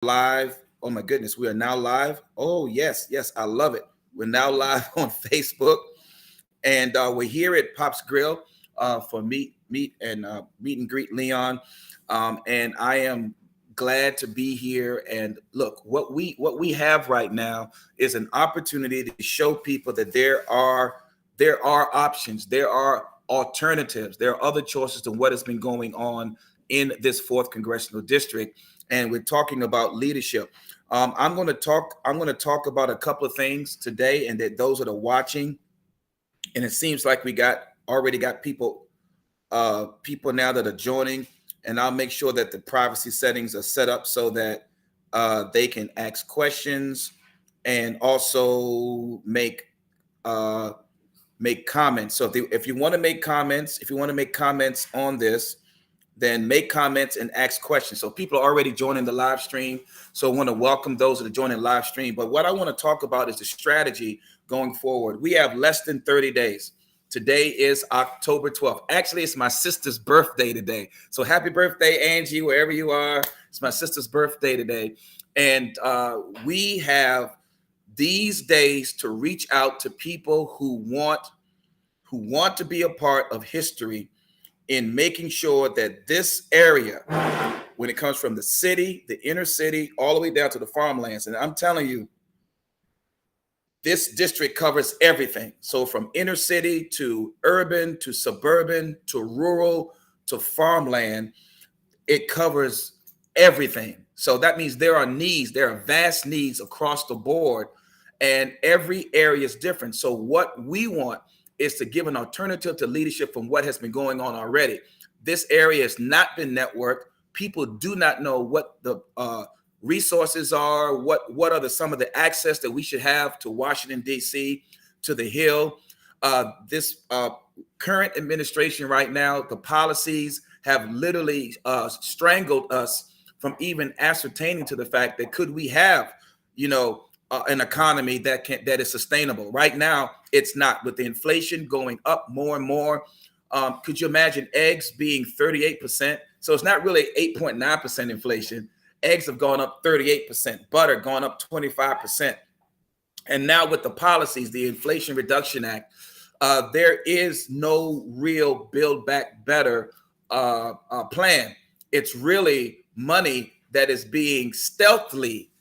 Live. Oh my goodness, we are now live. Oh yes, yes, I love it. We're now live on Facebook, and we're here at Pop's Grill for meet and greet Leon. And I am glad to be here. And look, what we have right now is an opportunity to show people that there are options, there are alternatives, there are other choices to what has been going on in this fourth congressional district. And we're talking about leadership. I'm going to talk. I'm going to talk about a couple of things today, and that those that are watching. And it seems like we already got people now that are joining. And I'll make sure that the privacy settings are set up so that they can ask questions and also make comments. So if you want to make comments on this, then make comments and ask questions. So people are already joining the live stream. So I want to welcome those that are joining live stream. But what I want to talk about is the strategy going forward. We have less than 30 days. Today is October 12th. Actually, it's my sister's birthday today. So happy birthday, Angie, wherever you are. It's my sister's birthday today. And we have these days to reach out to people who want to be a part of history in making sure that this area, when it comes from the city, the inner city, all the way down to the farmlands, and I'm telling you, this district covers everything. So from inner city to urban to suburban to rural to farmland, it covers everything. So that means there are vast needs across the board, and every area is different. So what we want is to give an alternative to leadership from what has been going on already. This area has not been networked. People do not know what the resources are, what are some of the access that we should have to Washington, D.C., to the Hill. This current administration right now, the policies have literally strangled us from even ascertaining to the fact that could we have, an economy that is sustainable. Right now, it's not, with the inflation going up more and more. Could you imagine eggs being 38%? So it's not really 8.9% inflation. Eggs have gone up 38%, butter gone up 25%. And now with the policies, the Inflation Reduction Act, there is no real Build Back Better plan. It's really money that is being stealthily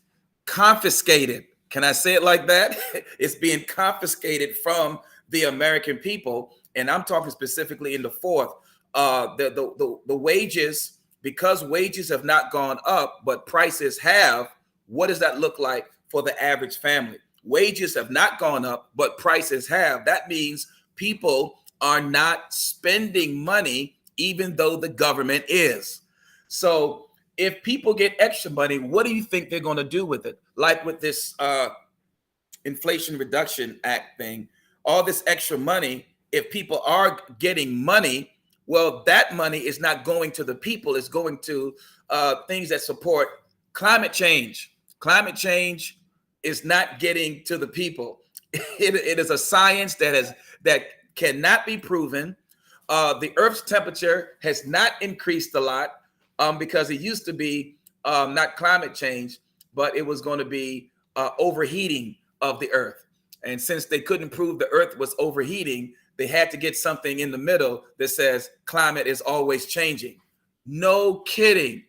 confiscated. Can I say it like that? It's being confiscated from the American people. And I'm talking specifically in the fourth. The wages, because wages have not gone up, but prices have, what does that look like for the average family? Wages have not gone up, but prices have. That means people are not spending money, even though the government is. So if people get extra money, what do you think they're going to do with it? Like with this Inflation Reduction Act thing, all this extra money, if people are getting money, well, that money is not going to the people. It's going to things that support climate change. Climate change is not getting to the people. It is a science that cannot be proven. The Earth's temperature has not increased a lot because it used to be not climate change, but it was going to be overheating of the Earth. And since they couldn't prove the Earth was overheating, they had to get something in the middle that says climate is always changing. No kidding.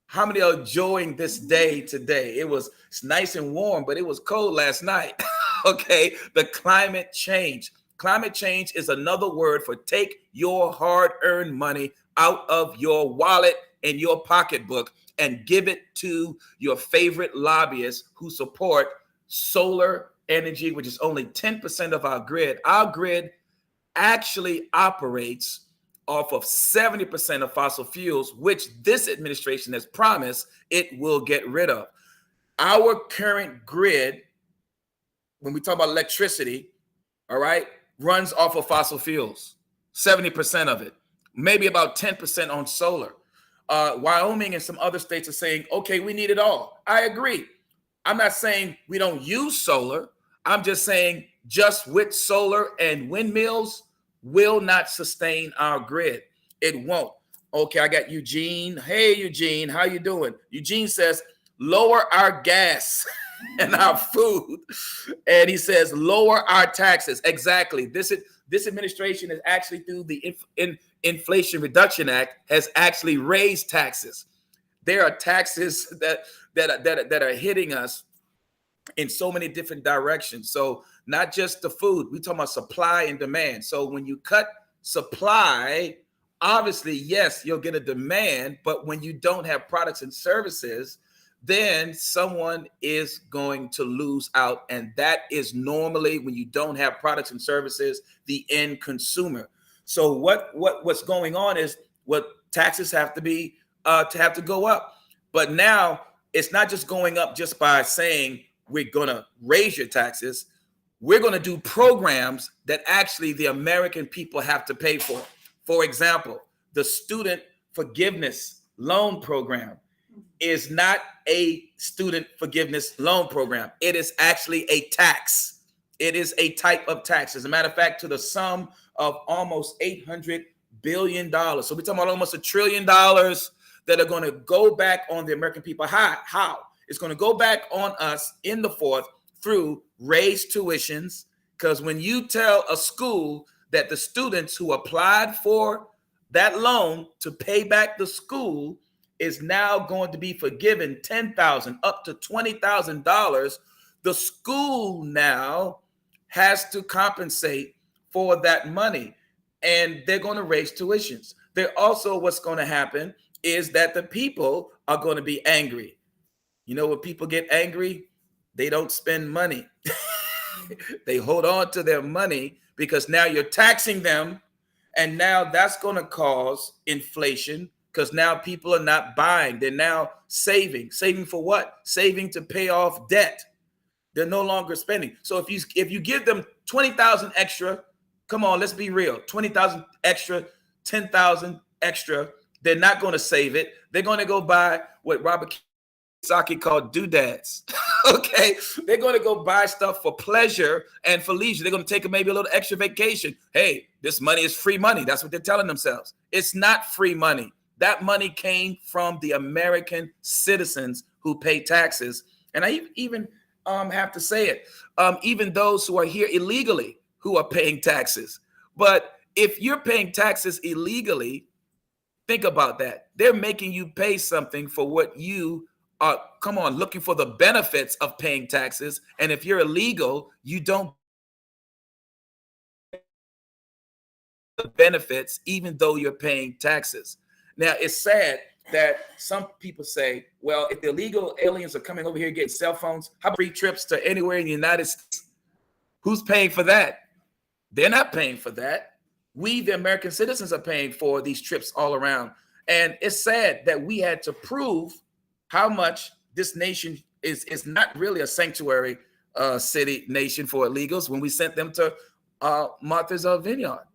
How many are enjoying this day today? It's nice and warm, but it was cold last night. Okay, the climate change. Climate change is another word for take your hard-earned money out of your wallet and your pocketbook and give it to your favorite lobbyists who support solar energy, which is only 10% of our grid. Our grid actually operates off of 70% of fossil fuels, which this administration has promised it will get rid of. Our current grid, when we talk about electricity, all right, runs off of fossil fuels, 70% of it, maybe about 10% on solar. Wyoming and some other states are saying, okay, we need it all. I agree. I'm not saying we don't use solar. I'm just saying just with solar and windmills will not sustain our grid. It won't. Okay, I got Eugene. Hey, Eugene, how you doing? Eugene says, lower our gas and our food. And he says, lower our taxes. Exactly. This administration is actually through the Inflation Reduction Act has actually raised taxes. There are taxes that are hitting us in so many different directions. So not just the food, we talking about supply and demand. So when you cut supply, obviously, yes, you'll get a demand, but when you don't have products and services, then someone is going to lose out. And that is normally, when you don't have products and services, the end consumer. So what's going on is what taxes have to go up. But now it's not just going up just by saying we're going to raise your taxes. We're going to do programs that actually the American people have to pay for. For example, the student forgiveness loan program is not a student forgiveness loan program. It is actually a tax. It is a type of tax. As a matter of fact, to the sum of almost $800 billion. So we're talking about almost $1 trillion that are going to go back on the American people. How? It's going to go back on us in the fourth through raised tuitions. Because when you tell a school that the students who applied for that loan to pay back the school is now going to be forgiven $10,000 up to $20,000, the school now has to compensate for that money, and they're going to raise tuitions. They're also, what's going to happen is that the people are going to be angry. You know, when people get angry, they don't spend money. They hold on to their money because now you're taxing them, and now that's going to cause inflation. Because now people are not buying. They're now saving. Saving for what? Saving to pay off debt. They're no longer spending. So if you give them 20,000 extra, come on, let's be real. 20,000 extra, 10,000 extra, they're not going to save it. They're going to go buy what Robert Kiyosaki called doodads. Okay, they're going to go buy stuff for pleasure and for leisure. They're going to take maybe a little extra vacation. Hey, this money is free money. That's what they're telling themselves. It's not free money. That money came from the American citizens who pay taxes. And I even have to say it, even those who are here illegally who are paying taxes. But if you're paying taxes illegally, think about that. They're making you pay something for what you are, looking for the benefits of paying taxes. And if you're illegal, you don't the benefits, even though you're paying taxes. Now, it's sad that some people say, well, if the illegal aliens are coming over here getting cell phones, how about free trips to anywhere in the United States? Who's paying for that? They're not paying for that. We, the American citizens, are paying for these trips all around. And it's sad that we had to prove how much this nation is not really a sanctuary city nation for illegals when we sent them to Martha's Vineyard.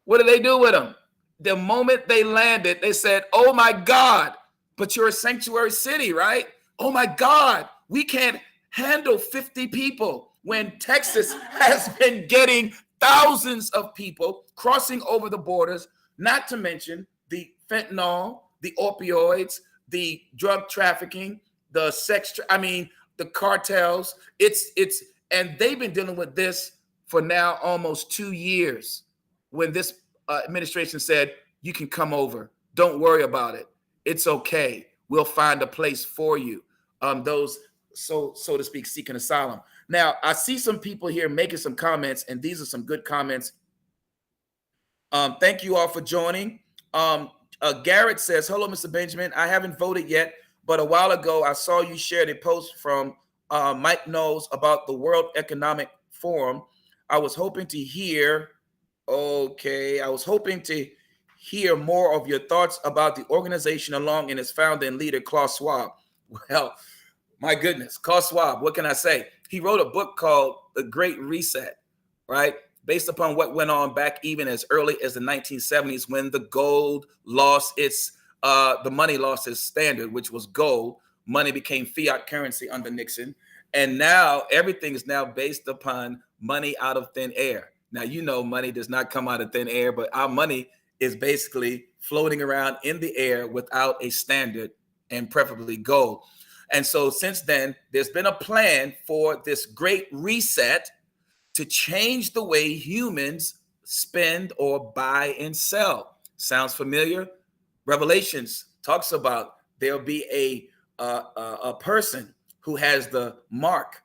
What did they do with them? The moment they landed, they said, oh my God, but you're a sanctuary city, right? Oh my God, we can't handle 50 people when Texas has been getting thousands of people crossing over the borders, not to mention the fentanyl, the opioids, the drug trafficking, the the cartels. And they've been dealing with this for now almost 2 years. When this administration said, you can come over. Don't worry about it. It's okay. We'll find a place for you. Those, so to speak, seeking asylum. Now, I see some people here making some comments, and these are some good comments. Thank you all for joining. Garrett says, hello, Mr. Benjamin. I haven't voted yet, but a while ago, I saw you shared a post from Mike Knowles about the World Economic Forum. I was hoping to hear more of your thoughts about the organization along and its founder and leader, Klaus Schwab. Well, my goodness, Klaus Schwab, what can I say? He wrote a book called The Great Reset, right? Based upon what went on back even as early as the 1970s when the gold lost the money lost its standard, which was gold. Money became fiat currency under Nixon. And now everything is now based upon money out of thin air. Now, you know, money does not come out of thin air, but our money is basically floating around in the air without a standard, and preferably gold. And so since then, there's been a plan for this great reset to change the way humans spend or buy and sell. Sounds familiar? Revelations talks about there'll be a person who has the mark,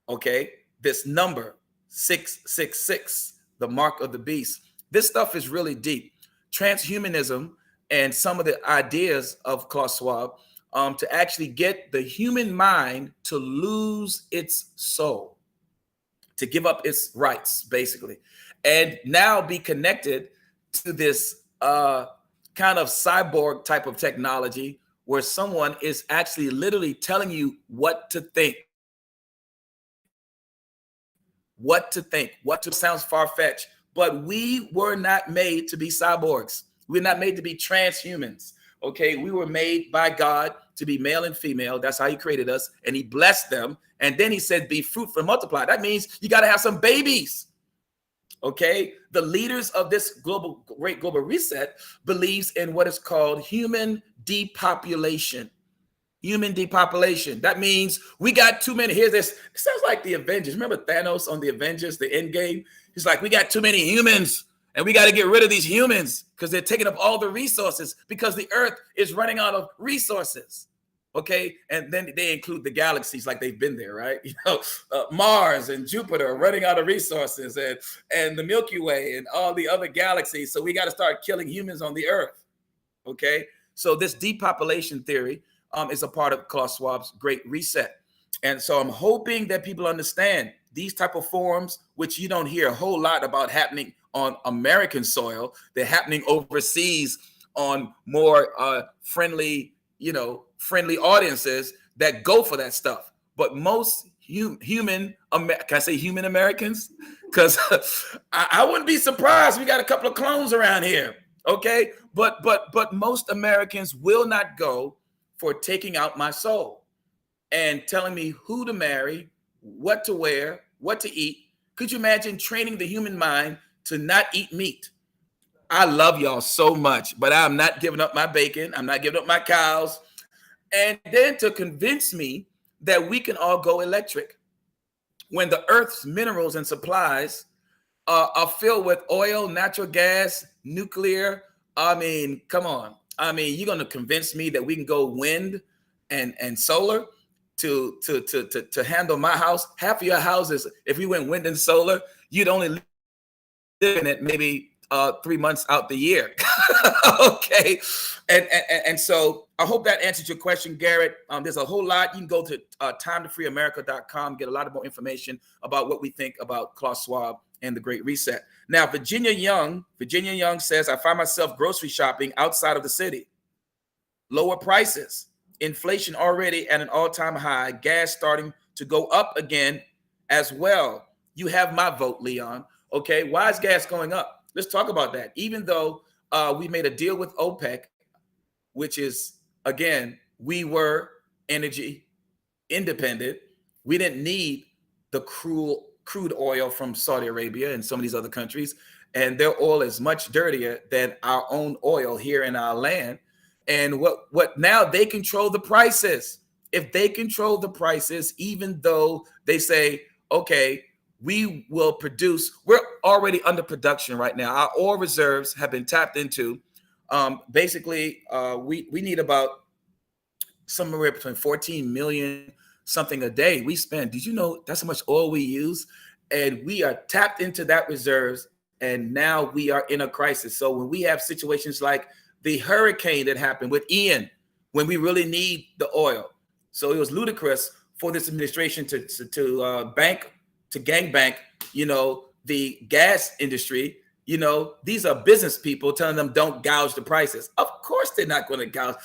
okay, this number 666, the mark of the beast. This stuff is really deep. Transhumanism and some of the ideas of Klaus Schwab, to actually get the human mind to lose its soul, to give up its rights, basically, and now be connected to this kind of cyborg type of technology where someone is actually literally telling you what to think, sounds far-fetched, but we were not made to be cyborgs. We're not made to be transhumans. Okay, we were made by God to be male and female. That's how he created us, and he blessed them. And then he said, be fruitful and multiply. That means you got to have some babies. Okay, the leaders of this great global reset believes in what is called human depopulation. Human depopulation. That means we got too many. Here's this. It sounds like the Avengers. Remember Thanos on the Avengers, the end game? He's like, we got too many humans and we got to get rid of these humans because they're taking up all the resources because the earth is running out of resources. Okay. And then they include the galaxies like they've been there, right? You know, Mars and Jupiter are running out of resources, and the Milky Way and all the other galaxies. So we got to start killing humans on the earth. Okay. So this depopulation theory is a part of Klaus Schwab's Great Reset. And so I'm hoping that people understand these type of forums, which you don't hear a whole lot about happening on American soil. They're happening overseas on more friendly audiences that go for that stuff. But most human, can I say human Americans? Because I wouldn't be surprised. We got a couple of clones around here. Okay. But most Americans will not go for taking out my soul and telling me who to marry, what to wear, what to eat. Could you imagine training the human mind to not eat meat? I love y'all so much, but I'm not giving up my bacon. I'm not giving up my cows. And then to convince me that we can all go electric when the earth's minerals and supplies are filled with oil, natural gas, nuclear. I mean, come on. I mean, you're going to convince me that we can go wind and solar to handle my house? Half of your houses, if we went wind and solar, you'd only live in it maybe 3 months out the year. Okay. And so I hope that answers your question, Garrett. There's a whole lot. You can go to timetofreeamerica.com, get a lot more information about what we think about Klaus Schwab and the Great Reset. Now, Virginia Young says, I find myself grocery shopping outside of the city. Lower prices, inflation already at an all-time high, gas starting to go up again as well. You have my vote, Leon. Okay, why is gas going up? Let's talk about that. Even though we made a deal with OPEC, which is, again, we were energy independent. We didn't need the crude oil from Saudi Arabia and some of these other countries, and their oil is much dirtier than our own oil here in our land. And what now they control the prices. If they control the prices, even though they say, okay, we will produce, we're already under production right now. Our oil reserves have been tapped into. Basically, we need about somewhere between 14 million something a day we spend. Did you know that's how much oil we use? And we are tapped into that reserves, and now we are in a crisis. So when we have situations like the hurricane that happened with Ian, when we really need the oil. So it was ludicrous for this administration to gangbang, the gas industry. These are business people telling them don't gouge the prices. Of course, they're not going to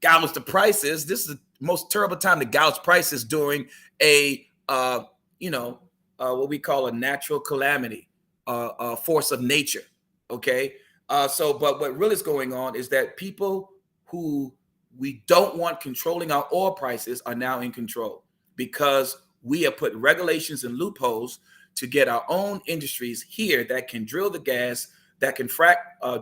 gouge the prices. This is the most terrible time to gouge prices during a, what we call a natural calamity, a force of nature. Okay. But what really is going on is that people who we don't want controlling our oil prices are now in control because we have put regulations and loopholes to get our own industries here that can drill the gas, that can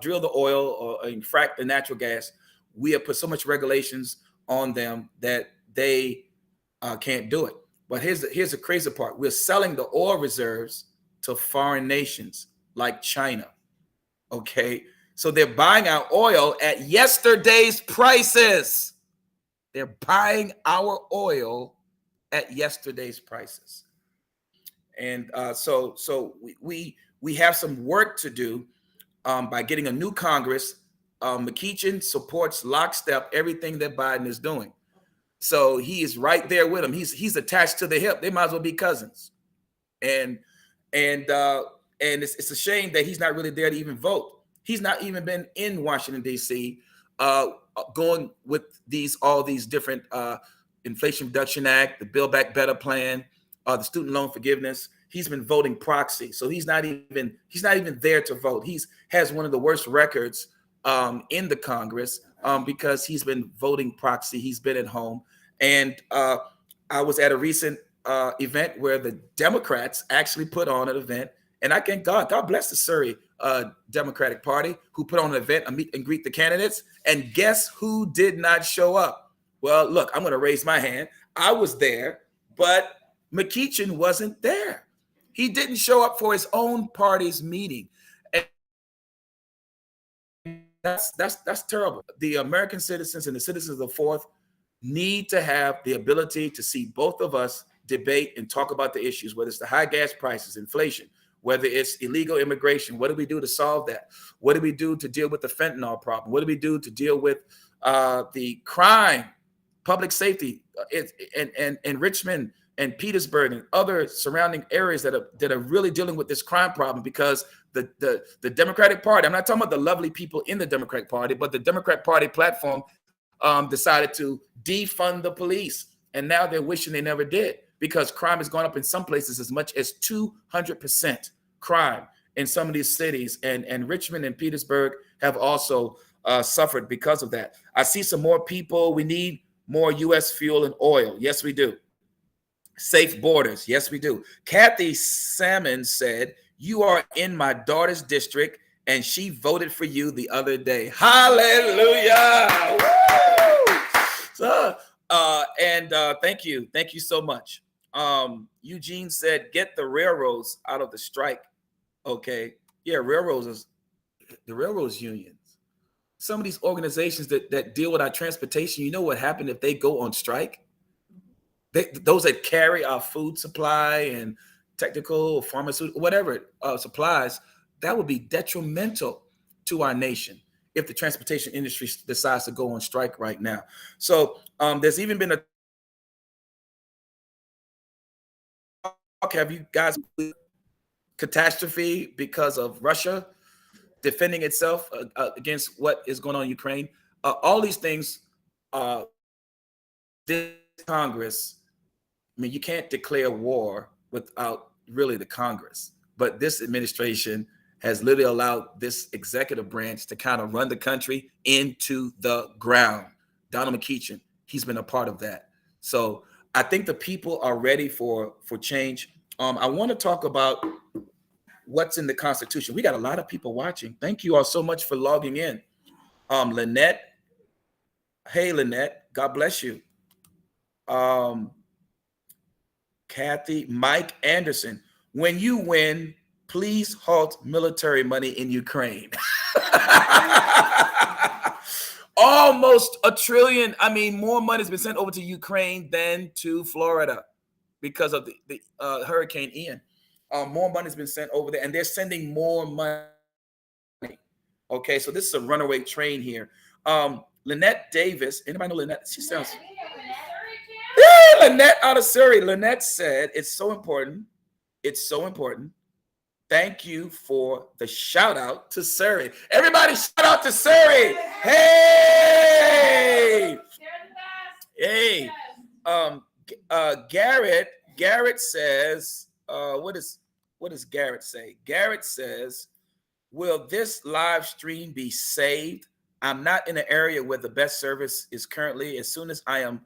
drill the oil and frack the natural gas. We have put so much regulations on them that they can't do it. But here's the crazy part. We're selling the oil reserves to foreign nations like China. Okay. So they're buying our oil at yesterday's prices. They're buying our oil at yesterday's prices. And so we have some work to do by getting a new Congress. mceachin supports lockstep everything that Biden is doing. So he is right there with him. He's attached to the hip. They might as well be cousins. And it's a shame that he's not really there to even vote. He's not even been in Washington, D.C., going with all these different Inflation Reduction Act, the Build Back Better plan, the student loan forgiveness. He's been voting proxy, so he's not even there to vote. He's has one of the worst records in the Congress because he's been voting proxy. He's been at home, and I was at a recent event where the Democrats actually put on an event, and I thank God. God bless the Surrey Democratic Party who put on an event, a meet and greet the candidates. And guess who did not show up? Well, look, I'm going to raise my hand. I was there, but mceachin wasn't there. He didn't show up for his own party's meeting. And that's terrible. The American citizens and the citizens of the Fourth need to have the ability to see both of us debate and talk about the issues, whether it's the high gas prices, inflation, whether it's illegal immigration. What do we do to solve that? What do we do to deal with the fentanyl problem? What do we do to deal with the crime, public safety in Richmond and Petersburg and other surrounding areas that are really dealing with this crime problem? Because the Democratic Party, I'm not talking about the lovely people in the Democratic Party, but the Democratic Party platform decided to defund the police. And now they're wishing they never did, because crime has gone up in some places as much as 200% crime in some of these cities. And Richmond and Petersburg have also suffered because of that. I see some more people. We need more U.S. fuel and oil. Yes, we do. Safe borders. Yes, we do. Kathy Salmon said, "You are in my daughter's district, and she voted for you the other day." Hallelujah. Woo! So, thank you. Thank you so much. Eugene said, "Get the railroads out of the strike." Okay. Yeah, the railroads unions. Some of these organizations that deal with our transportation, you know what happened if they go on strike? Those that carry our food supply and technical, pharmaceutical, whatever supplies, that would be detrimental to our nation if the transportation industry decides to go on strike right now. So there's even been a talk. Have you guys catastrophe because of Russia defending itself against what is going on in Ukraine? All these things, this Congress, I mean, you can't declare war without really the Congress. But this administration has literally allowed this executive branch to kind of run the country into the ground. Donald mceachin, he's been a part of that. So I think the people are ready for change. I want to talk about what's in the Constitution. We got a lot of people watching. Thank you all so much for logging in. Lynette. Hey, Lynette. God bless you. Kathy, Mike Anderson. When you win, please halt military money in Ukraine. Almost $1 trillion. I mean, more money has been sent over to Ukraine than to Florida because of the Hurricane Ian. More money has been sent over there, and they're sending more money. Okay, so this is a runaway train here. Lynette Davis. Anybody know Lynette? She sounds. Hey, Lynette out of Surrey. Lynette said, "It's so important. It's so important. Thank you for the shout out to Surrey." Everybody shout out to Surrey. Hey. Hey. Garrett says, what does Garrett say? Garrett says, "Will this live stream be saved? I'm not in an area where the best service is currently. As soon as I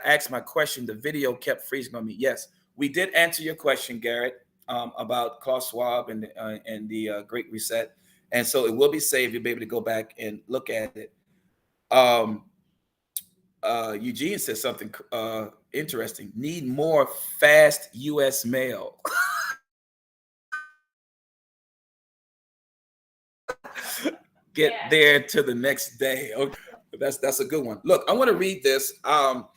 asked my question, the video kept freezing on me." Yes, we did answer your question, Garrett, about Klaus Schwab and the Great Reset. And so it will be saved. You'll be able to go back and look at it. Eugene says something interesting. Need more fast U.S. mail. Get there to the next day. Okay. That's a good one. Look, I want to read this.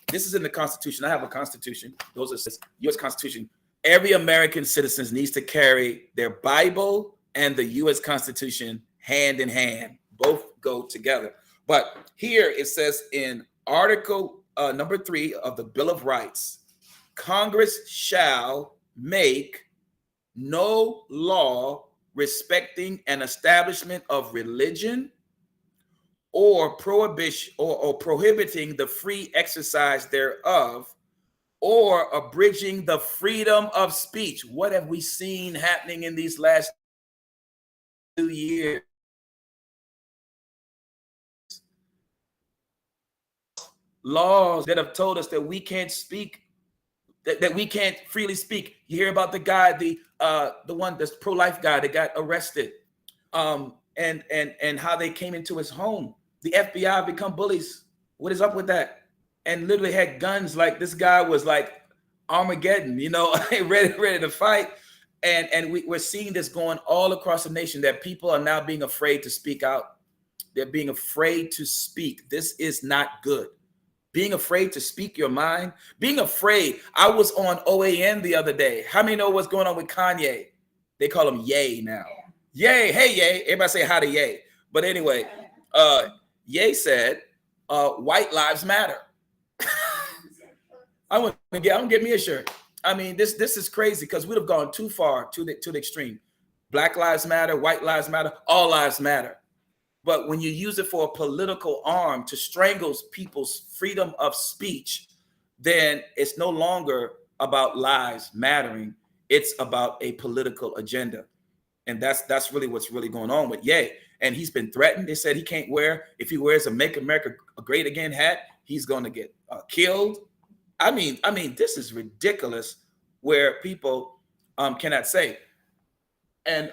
This is in the Constitution. I have a Constitution. Those are U.S. Constitution. Every American citizen needs to carry their Bible and the U.S. Constitution hand in hand. Both go together. But here it says in Article number 3 of the Bill of Rights, Congress shall make no law respecting an establishment of religion or prohibition or prohibiting the free exercise thereof, or abridging the freedom of speech. What have we seen happening in these last 2 years? Laws that have told us that we can't speak, that we can't freely speak. You hear about the guy, the one that's pro-life guy that got arrested, and how they came into his home. The FBI become bullies. What is up with that? And literally had guns. Like this guy was like Armageddon, you know, ready to fight. And we're seeing this going all across the nation, that people are now being afraid to speak out. They're being afraid to speak. This is not good. Being afraid to speak your mind, being afraid. I was on OAN the other day. How many know what's going on with Kanye? They call him Ye now. Ye, hey Ye. Everybody say hi to Ye. But anyway, Ye said, white lives matter. I'm gonna get me a shirt. I mean, this is crazy, because we'd have gone too far to the extreme. Black lives matter, white lives matter, all lives matter. But when you use it for a political arm to strangle people's freedom of speech, then it's no longer about lives mattering. It's about a political agenda. And that's really what's really going on with Ye. And he's been threatened. They said he can't wear, if he wears a Make America Great Again hat, he's going to get killed. I mean, this is ridiculous, where people cannot say. And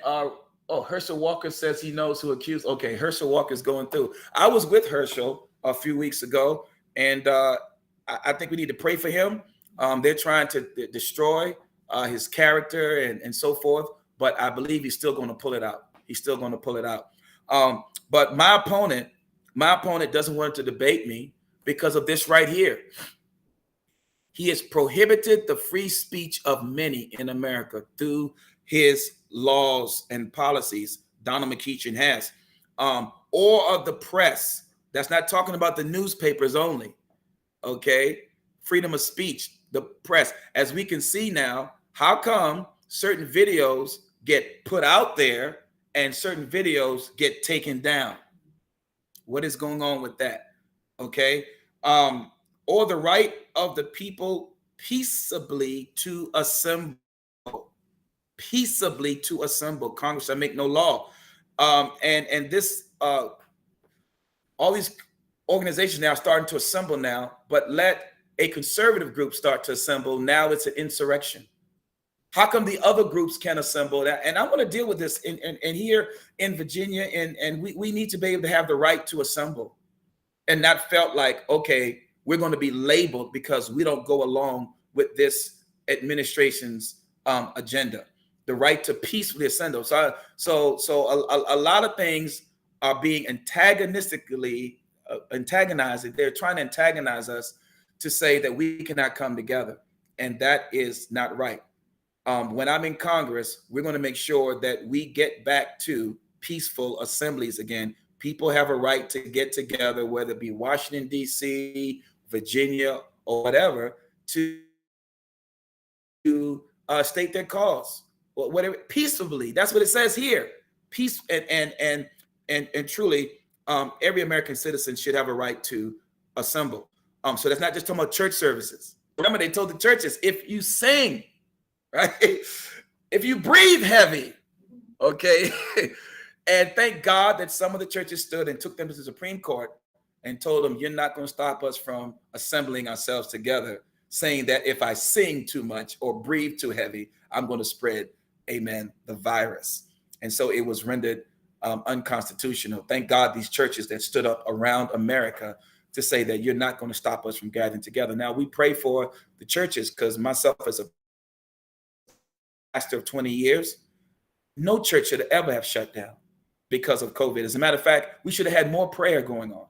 Herschel Walker says he knows who accused. Okay, Herschel Walker's going through. I was with Herschel a few weeks ago, and I think we need to pray for him. They're trying to destroy his character and so forth, but I believe he's still going to pull it out. He's still going to pull it out. But my opponent doesn't want to debate me because of this right here. He has prohibited the free speech of many in America through his laws and policies. Donald mceachin has, or of the press. That's not talking about the newspapers only. Okay, freedom of speech, the press. As we can see now, how come certain videos get put out there and certain videos get taken down? What is going on with that? Okay, or the right of the people peaceably to assemble. Peaceably to assemble. Congress shall make no law. And this, all these organizations now are starting to assemble now, but let a conservative group start to assemble. Now it's an insurrection. How come the other groups can't assemble that? And I want to deal with this in here in Virginia, and we need to be able to have the right to assemble and not felt like, okay, we're going to be labeled because we don't go along with this administration's agenda. The right to peacefully assemble. So a lot of things are being antagonized. They're trying to antagonize us to say that we cannot come together, and that is not right. When I'm in Congress, we're going to make sure that we get back to peaceful assemblies again. People have a right to get together, whether it be Washington, D.C., Virginia, or whatever, to state their cause. Whatever, peaceably. That's what it says here. Peace and truly, every American citizen should have a right to assemble. So that's not just talking about church services. Remember, they told the churches, if you sing, right, if you breathe heavy, okay. And thank God that some of the churches stood and took them to the Supreme Court and told them, you're not going to stop us from assembling ourselves together, saying that if I sing too much or breathe too heavy, I'm going to spread, amen, the virus. And so it was rendered unconstitutional. Thank God these churches that stood up around America to say that you're not going to stop us from gathering together. Now, we pray for the churches, because myself as a pastor of 20 years, no church should ever have shut down because of COVID. As a matter of fact, we should have had more prayer going on.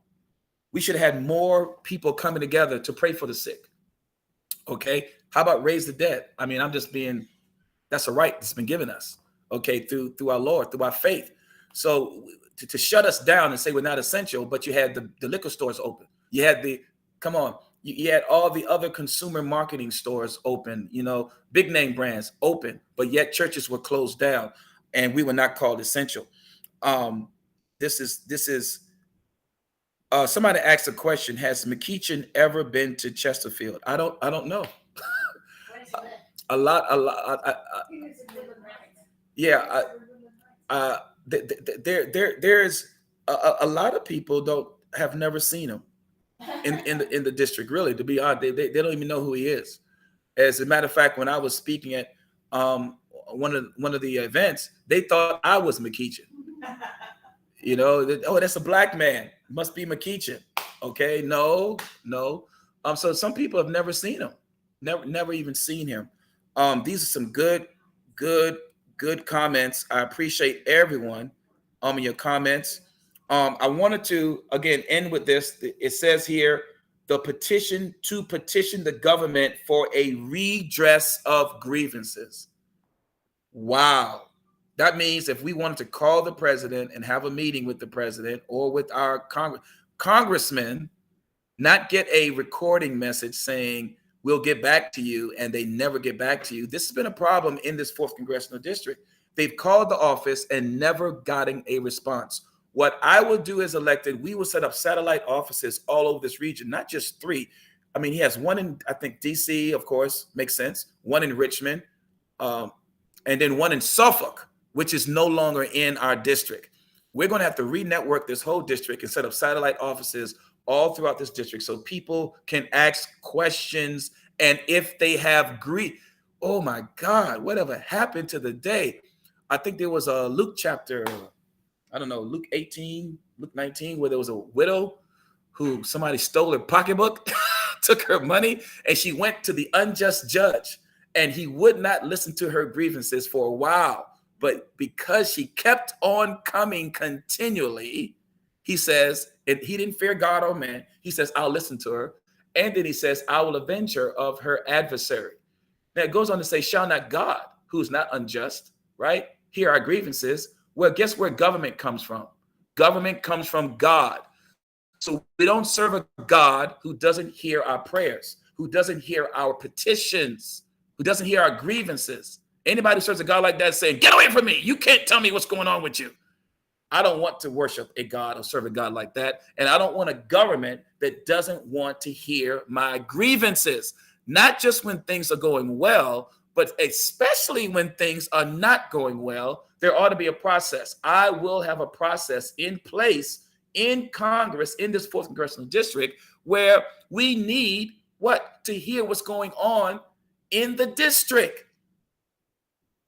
We should have had more people coming together to pray for the sick. Okay. How about raise the dead? I mean, that's a right that's been given us, okay, through our Lord, through our faith. So to shut us down and say we're not essential, but you had the liquor stores open. You had you had all the other consumer marketing stores open, big name brands open, but yet churches were closed down and we were not called essential. This is somebody asked a question: has mceachin ever been to Chesterfield? I don't know. A lot. Yeah. There's a lot of people have never seen him in the district. Really, to be honest, they don't even know who he is. As a matter of fact, when I was speaking at one of the events, they thought I was mceachin. That's a black man. Must be mceachin. Okay, no. So some people have never seen him, never even seen him. These are some good comments. I appreciate everyone in your comments. I wanted to again end with this. It says here, to petition the government for a redress of grievances. Wow. That means if we wanted to call the president and have a meeting with the president or with our congressmen, not get a recording message saying, we'll get back to you, and they never get back to you. This has been a problem in this 4th Congressional District. They've called the office and never gotten a response. What I will do as elected, we will set up satellite offices all over this region, not just 3. I mean, he has one in, I think, DC, of course, makes sense, one in Richmond, and then one in Suffolk, which is no longer in our district. We're going to have to re-network this whole district and set up satellite offices all throughout this district so people can ask questions. And if they have grief, oh my God, whatever happened to the day? I think there was a Luke chapter, I don't know, Luke 18, Luke 19, where there was a widow who somebody stole her pocketbook, took her money, and she went to the unjust judge, and he would not listen to her grievances for a while. But because she kept on coming continually, he says, and he didn't fear God or man, he says, I'll listen to her. And then he says, I will avenge her of her adversary. Now it goes on to say, shall not God, who's not unjust, right, hear our grievances? Well, guess where government comes from? Government comes from God. So we don't serve a God who doesn't hear our prayers, who doesn't hear our petitions, who doesn't hear our grievances. Anybody who serves a God like that saying, get away from me. You can't tell me what's going on with you. I don't want to worship a God or serve a God like that. And I don't want a government that doesn't want to hear my grievances, not just when things are going well, but especially when things are not going well. There ought to be a process. I will have a process in place in Congress, in this 4th Congressional District, where we need to hear what's going on in the district.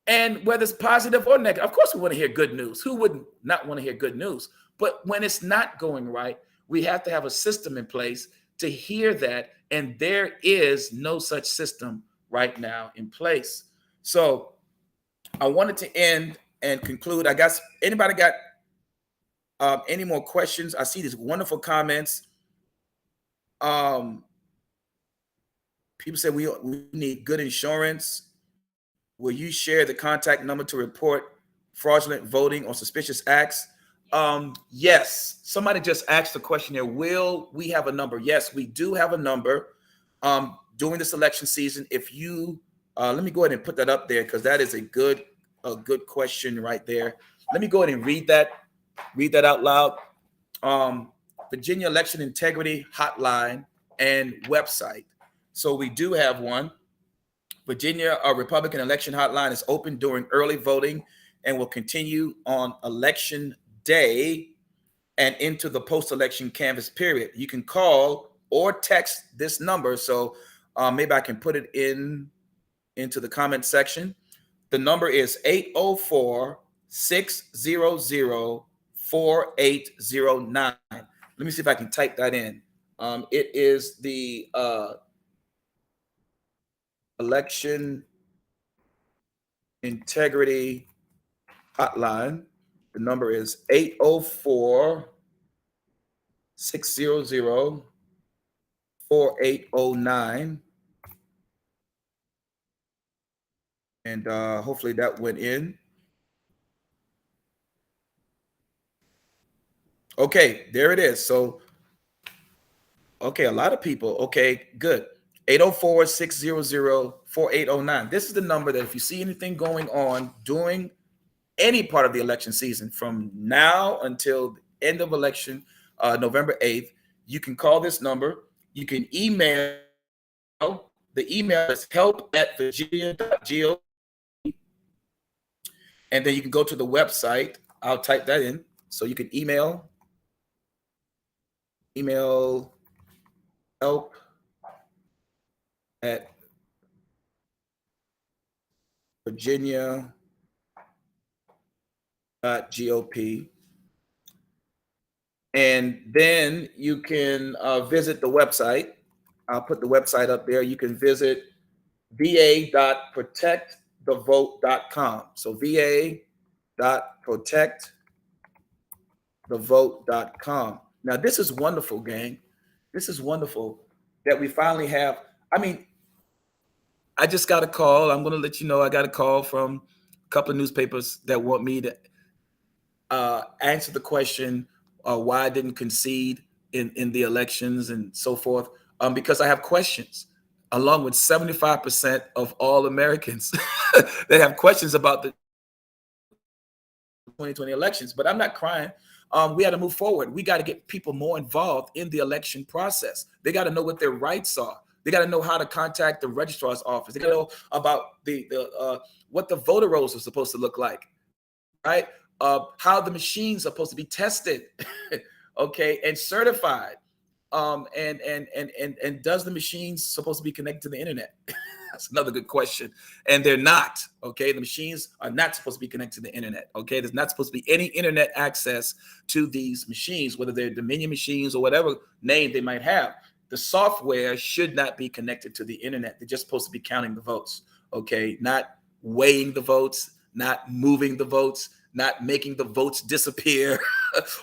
And whether it's positive or negative, of course we want to hear good news. Who would not want to hear good news? But when it's not going right, we have to have a system in place to hear that. And there is no such system right now in place. So I wanted to end and conclude. I guess anybody got any more questions? I see these wonderful comments. People say we need good insurance. Will you share the contact number to report fraudulent voting or suspicious acts? Yes. Somebody just asked the question here. Will we have a number? Yes, we do have a number. During this election season, if you let me go ahead and put that up there, because that is a good question right there. Let me go ahead and read that out loud. Virginia Election Integrity Hotline and website. So we do have one. Virginia Republican Election Hotline is open during early voting and will continue on election day and into the post-election canvass period. You can call or text this number. So maybe I can put it into the comment section. The number is 804-600-4809. Let me see if I can type that in. It is the election integrity hotline. The number is 804 600 4809. And hopefully that went in. Okay, there it is. So, okay, a lot of people. Okay, good. 804 600 4809. This is the number that if you see anything going on during any part of the election season from now until the end of election, November 8th, you can call this number. You can email. The email is help@virginia.gov. And then you can go to the website. I'll type that in. So you can email help at virginia.gop. And then you can visit the website. I'll put the website up there. You can visit va.protectthevote.com. So va.protectthevote.com. Now, this is wonderful, gang. This is wonderful that we finally have. I mean, I just got a call. I'm going to let you know I got a call from a couple of newspapers that want me to answer the question why I didn't concede in the elections and so forth, because I have questions, along with 75% of all Americans that have questions about the 2020 elections. But I'm not crying. We got to move forward. We got to get people more involved in the election process. They got to know what their rights are. They got to know how to contact the registrar's office. They got to know about the what the voter rolls are supposed to look like, right? How the machines are supposed to be tested, okay, and certified. And does the machines supposed to be connected to the internet? That's another good question. And they're not, okay? The machines are not supposed to be connected to the internet, okay? There's not supposed to be any internet access to these machines, whether they're Dominion machines or whatever name they might have. The software should not be connected to the internet. They're just supposed to be counting the votes, okay? Not weighing the votes, not moving the votes, not making the votes disappear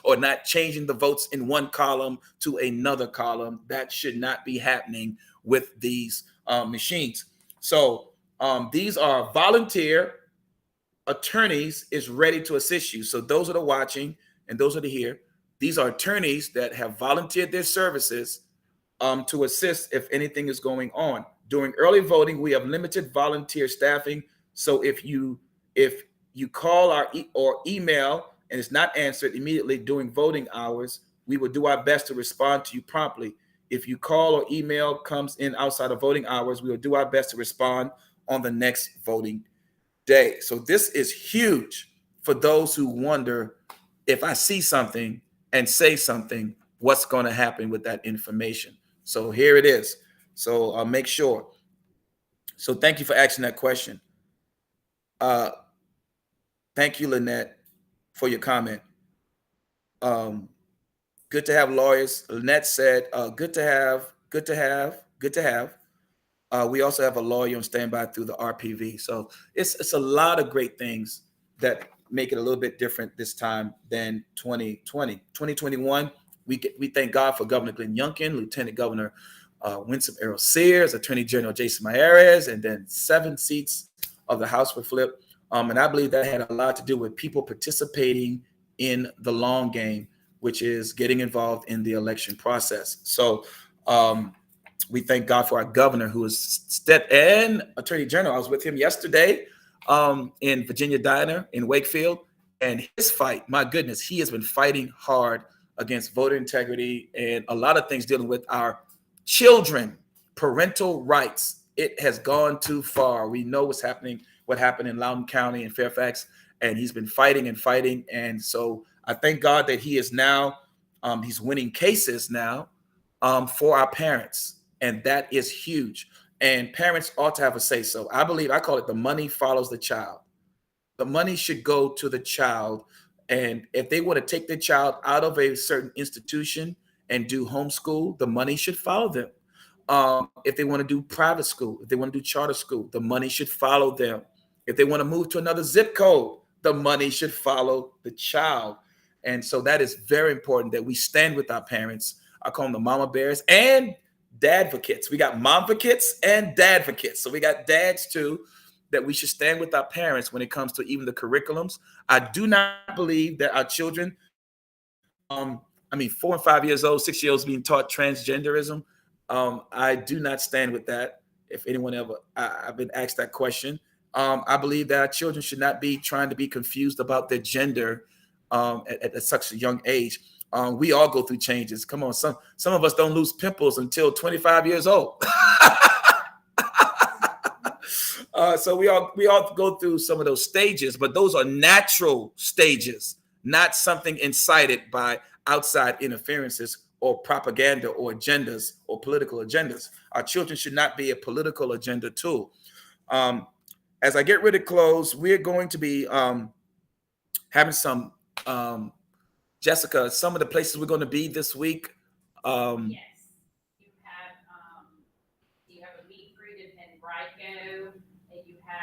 or not changing the votes in one column to another column. That should not be happening with these machines. So these are volunteer attorneys is ready to assist you. So those that are watching and those that are here, these are attorneys that have volunteered their services to assist if anything is going on. During early voting, we have limited volunteer staffing. So if you call or email and it's not answered immediately during voting hours, we will do our best to respond to you promptly. If you call or email comes in outside of voting hours, we will do our best to respond on the next voting day. So this is huge for those who wonder, if I see something and say something, what's going to happen with that information? So here it is. So I'll make sure. So thank you for asking that question. Thank you, Lynette, for your comment. Good to have lawyers. Lynette said, good to have. We also have a lawyer on standby through the RPV. So it's a lot of great things that make it a little bit different this time than 2020. 2021, we thank God for Governor Glenn Youngkin, Lieutenant Governor Winsome Earl Sears, Attorney General Jason Miyares, and then 7 seats of the House were flipped. And I believe that had a lot to do with people participating in the long game, which is getting involved in the election process. So we thank God for our governor, who is and Attorney General. I was with him yesterday in Virginia Diner in Wakefield, and his fight, my goodness, he has been fighting hard against voter integrity and a lot of things dealing with our children, parental rights. It has gone too far. We know what happened in Loudoun County and Fairfax, and he's been fighting and fighting. And so I thank God that he is now, he's winning cases now for our parents. And that is huge. And parents ought to have a say so. I call it the money follows the child. The money should go to the child. And if they want to take the child out of a certain institution and do homeschool, the money should follow them. If they want to do private school, if they want to do charter school, the money should follow them. If they want to move to another zip code, the money should follow the child. And so that is very important that we stand with our parents. I call them the mama bears and dadvocates. We got momvocates and dadvocates. So we got dads too, that we should stand with our parents when it comes to even the curriculums. I do not believe that our children, 4 and 5 years old, 6 years old, being taught transgenderism. I do not stand with that. If anyone ever, I've been asked that question. I believe that our children should not be trying to be confused about their gender at such a young age. We all go through changes. Come on, some of us don't lose pimples until 25 years old. So we all go through some of those stages, but those are natural stages, not something incited by outside interferences or propaganda or agendas or political agendas. Our children should not be a political agenda tool. As I get ready to close, we're going to be having some, Jessica, some of the places we're going to be this week. Yes. You have a meet and greet in Henrico.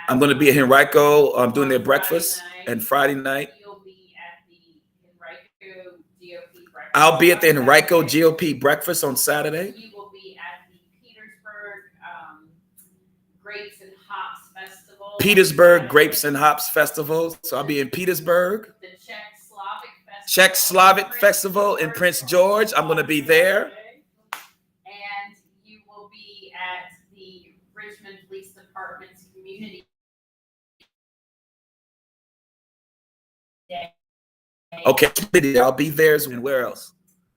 I'm going to be at Henrico. I'm doing their breakfast and Friday night. You'll be at the Henrico GOP breakfast. I'll be at the Henrico GOP breakfast on Saturday. You will be at the Petersburg Grapes and Hops Festival. Petersburg Grapes and Hops Festival. So I'll be in Petersburg. The Czech Slavic Festival in Prince George. I'm going to be there. And you will be at the Richmond Police Department's community day. Okay, I'll be there. And where else?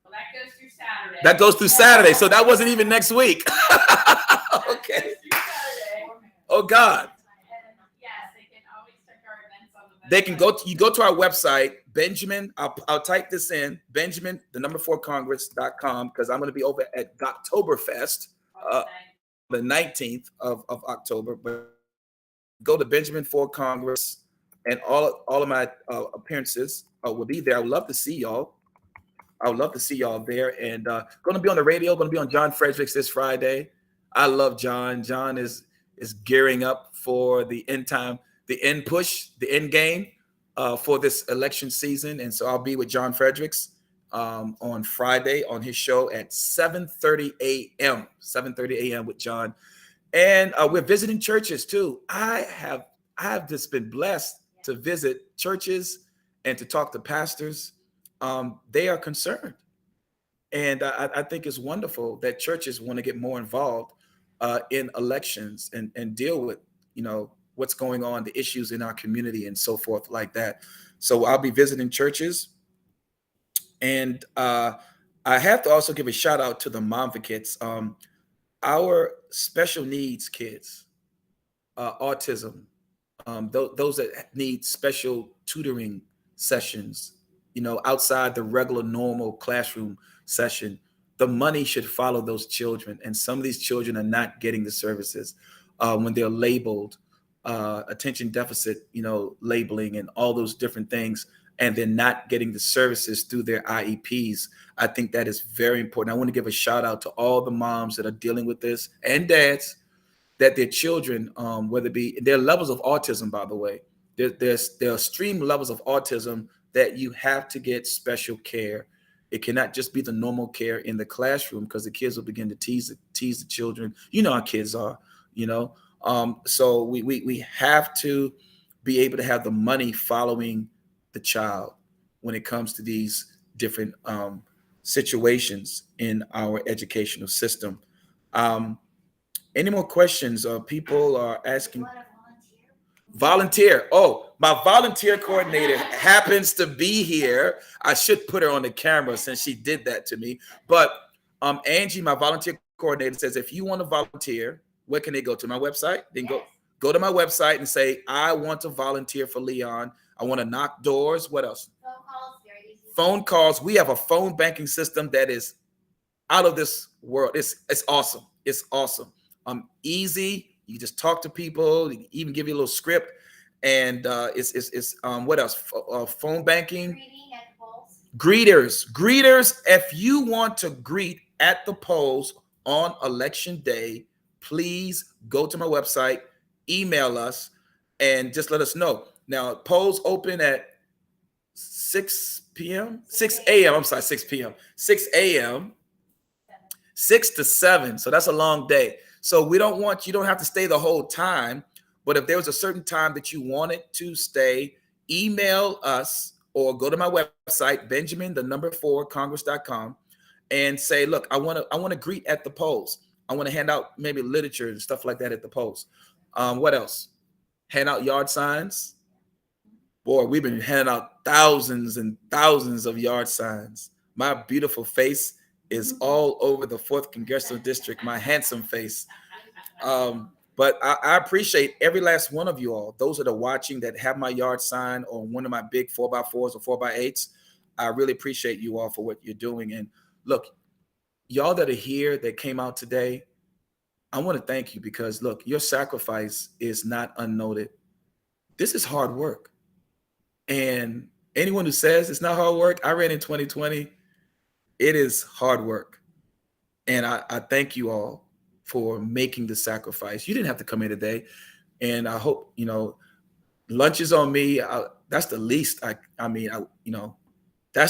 Well, that goes through Saturday. That goes through Saturday, so that wasn't even next week. Okay. Oh God. Yes, they can always check our events on the website. They can go. You go to our website, Benjamin. I'll type this in, Benjamin, the number 4 Congress.com, because I'm going to be over at Goktoberfest, the 19th of October. But go to Benjamin 4 Congress, and all of my appearances will be there. I would love to see y'all. I would love to see y'all there. And going to be on the radio. Going to be on John Fredericks this Friday. I love John. John is gearing up for the end time, the end push, the end game for this election season. And so I'll be with John Fredericks on Friday on his show at 7:30 a.m. 7:30 a.m. with John. And we're visiting churches too. I have just been blessed to visit churches and to talk to pastors. They are concerned. And I think it's wonderful that churches want to get more involved in elections and deal with, what's going on, the issues in our community and so forth like that. So I'll be visiting churches. And I have to also give a shout out to the momvocates. Our special needs kids, autism, those that need special tutoring sessions, outside the regular normal classroom session, the money should follow those children. And some of these children are not getting the services when they're labeled attention deficit, labeling and all those different things, and they're not getting the services through their IEPs. I think that is very important. I want to give a shout out to all the moms that are dealing with this and dads, that their children, whether it be their levels of autism, by the way, there are extreme levels of autism that you have to get special care. It cannot just be the normal care in the classroom, because the kids will begin to tease the children. How kids are, so we have to be able to have the money following the child when it comes to these different situations in our educational system. Any more questions? People are asking. Volunteer. Oh, my volunteer coordinator happens to be here. I should put her on the camera since she did that to me. But Angie, my volunteer coordinator, says if you want to volunteer, where can they go? To my website? Then go to my website and say, I want to volunteer for Leon. I want to knock doors. What else? Phone calls. We have a phone banking system that is out of this world. It's awesome. It's awesome. Easy. You just talk to people, even give you a little script, and it's what else? Phone banking. Greeters, if you want to greet at the polls on election day, please go to my website, email us, and just let us know. Now, polls open at 6 p.m., 6 a.m. I'm sorry, 6 p.m., 6 a.m., 6 to 7. So that's a long day. So we don't want, you don't have to stay the whole time. But if there was a certain time that you wanted to stay, email us or go to my website, Benjamin, the number 4, Congress.com, and say, look, I want to greet at the polls. I want to hand out maybe literature and stuff like that at the polls. What else? Hand out yard signs. Boy, we've been handing out thousands and thousands of yard signs. My beautiful face is all over the 4th Congressional District, my handsome face. But I appreciate every last one of you all. Those that are watching that have my yard sign or one of my big 4x4s or 4x8s. I really appreciate you all for what you're doing. And look, y'all that are here that came out today, I want to thank you because look, your sacrifice is not unnoted. This is hard work. And anyone who says it's not hard work, I ran in 2020. It is hard work. And I thank you all for making the sacrifice. You didn't have to come in today. And I hope, lunch is on me. That's the least. That's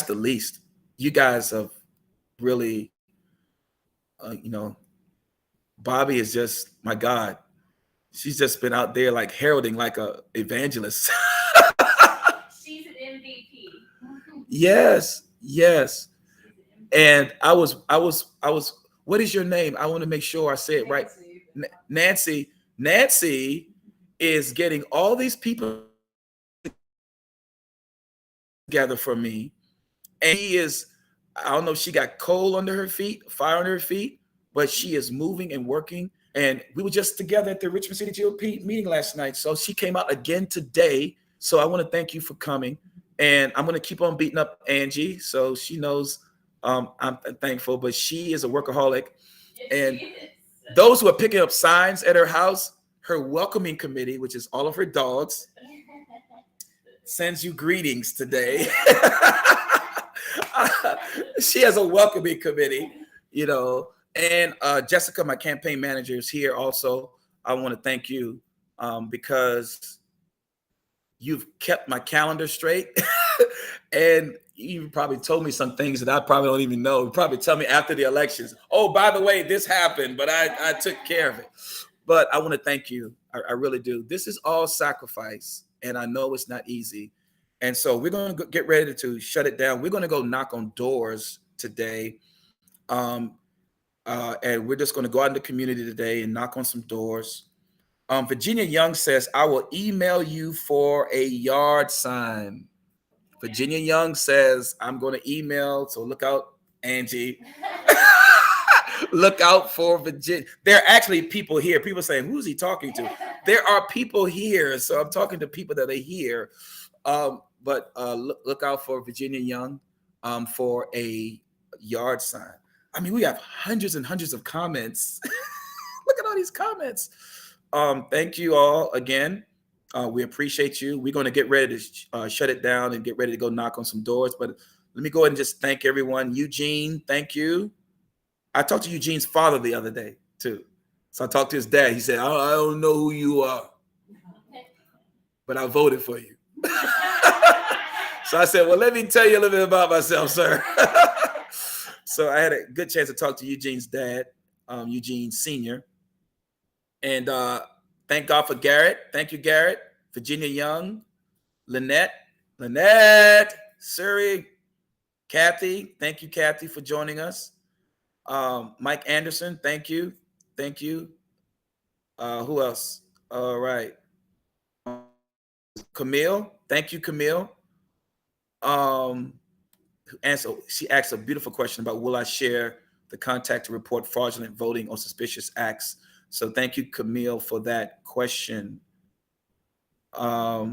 the least. You guys have really, Bobby is just, my God. She's just been out there like heralding like a evangelist. She's an MVP. Yes. And I was, what is your name? I want to make sure I say it right. Nancy. Nancy is getting all these people together for me. And he is, I don't know if she got coal under her feet, fire under her feet, but she is moving and working. And we were just together at the Richmond City GOP meeting last night. So she came out again today. So I want to thank you for coming. And I'm going to keep on beating up Angie. So she knows I'm thankful, but she is a workaholic. And those who are picking up signs at her house, her welcoming committee, which is all of her dogs, sends you greetings today. She has a welcoming committee, and Jessica, my campaign manager, is here also. I want to thank you because you've kept my calendar straight. And you probably told me some things that I probably don't even know. You probably tell me after the elections, oh, by the way, this happened, but I took care of it. But I want to thank you. I really do. This is all sacrifice, and I know it's not easy. And so we're going to get ready to shut it down. We're going to go knock on doors today. And we're just going to go out in the community today and knock on some doors. Virginia Young says, I will email you for a yard sign. Virginia Young says, I'm going to email. So look out, Angie. Look out for Virginia. There are actually people here. People saying, who's he talking to? There are people here. So I'm talking to people that are here. But look out for Virginia Young for a yard sign. I mean, we have hundreds and hundreds of comments. Look at all these comments. Thank you all again. We appreciate you. We're going to get ready to shut it down and get ready to go knock on some doors. But let me go ahead and just thank everyone. Eugene, thank you. I talked to Eugene's father the other day, too. So I talked to his dad. He said, I don't know who you are, but I voted for you. So I said, well, let me tell you a little bit about myself, sir. So I had a good chance to talk to Eugene's dad, Eugene Sr. And thank God for Garrett. Thank you, Garrett. Virginia Young, Lynette, Suri, Kathy. Thank you, Kathy, for joining us. Mike Anderson, thank you. Who else? All right. Camille, thank you, Camille. And so she asked a beautiful question about, will I share the contact to report fraudulent voting or suspicious acts? So thank you, Camille, for that question. All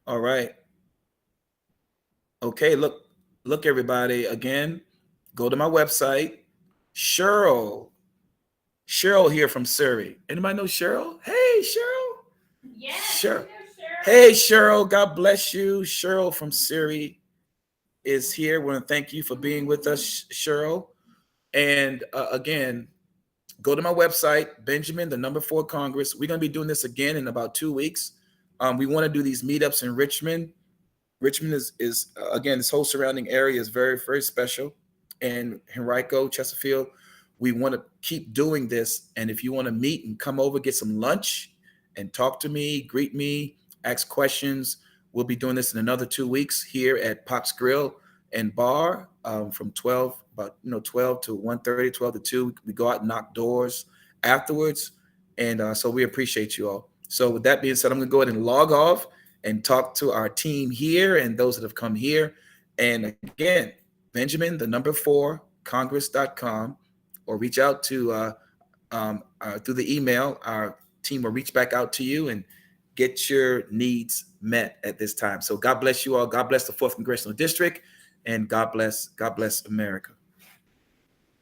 right. Okay, look, everybody, again, go to my website. Cheryl here from Surrey. Anybody know Cheryl? Hey, Cheryl. Yes. Cheryl. Hey, Cheryl. God bless you. Cheryl from Surrey is here. We want to thank you for being with us, Cheryl. And again, go to my website, Benjamin, the number 4 Congress. We're going to be doing this again in about 2 weeks. We want to do these meetups in Richmond. Richmond is again, this whole surrounding area is very, very special. And Henrico, Chesterfield, we want to keep doing this. And if you want to meet and come over, get some lunch and talk to me, greet me, ask questions, we'll be doing this in another 2 weeks here at Pop's Grill and Bar from 12 to 1:30, 12 to 2. We go out and knock doors afterwards. And so we appreciate you all. So with that being said, I'm going to go ahead and log off and talk to our team here and those that have come here. And again, Benjamin, the number 4, Congress.com, or reach out to through the email. Our team will reach back out to you and get your needs met at this time. So God bless you all. God bless the 4th Congressional District, and God bless America.